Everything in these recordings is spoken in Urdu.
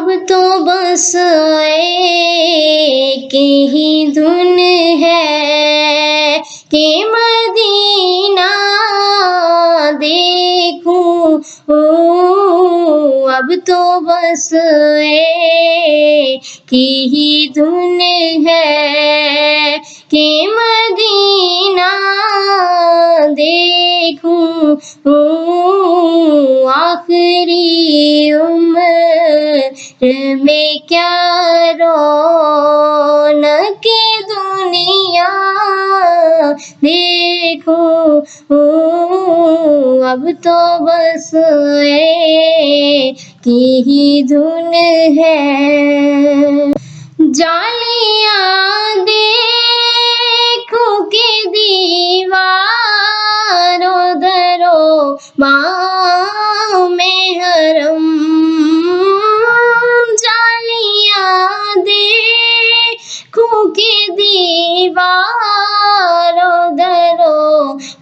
اب تو بس ایک ہی دھن ہے کہ مدینہ دیکھوں، اب تو بس ایک ہی دھن ہے کہ مدینہ دیکھوں، آخری عمر میں کیا رونق دنیا دیکھوں، اب تو بس ایک ہی دھن ہے۔ جالیاں دیکھوں کہ دیواروں درو باں میں حرم، جالیاں دیکھوں کہ دیواروں درو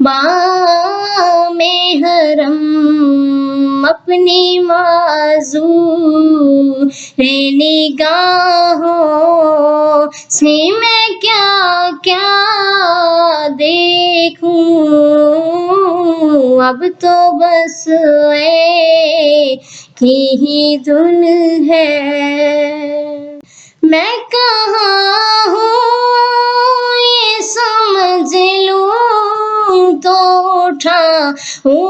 باں میں حرم، اپنی معذور نگاہوں سے میں کیا کیا دیکھوں، اب تو بس ایک ہی دھن ہے۔ میں کہاں ہوں یہ سمجھ لوں تو اٹھاؤں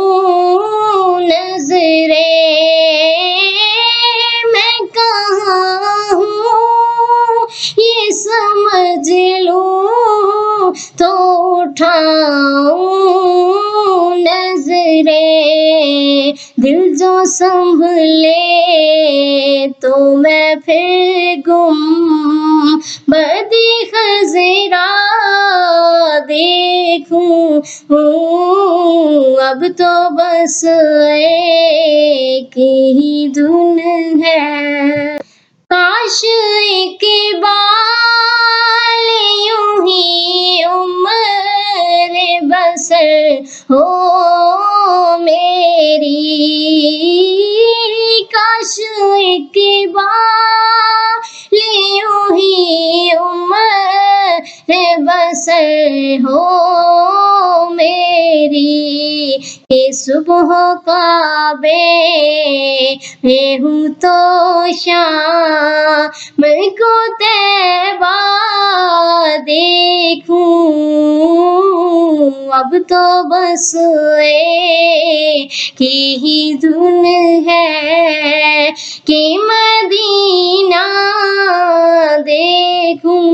نظریں، میں کہاں ہوں یہ سمجھ لوں تو اٹھاؤں نظریں، دل جو سنبھلے تو میں پھر گم بدی خضرا دیکھوں، اب تو بس ایک ہی دھن ہے۔ کاش اقبال یوں ہی عمر بسر ہو میری، کاش اقبال یوں ہی عمر بسر ہو میری، کہ صبح کعبے میں ہوں تو شام کو طیبہ دیکھوں، اب تو بس ایک ہی دھن ہے کہ مدینہ دیکھوں،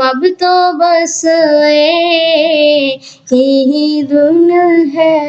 اب تو بس ایک ہی دھن ہے۔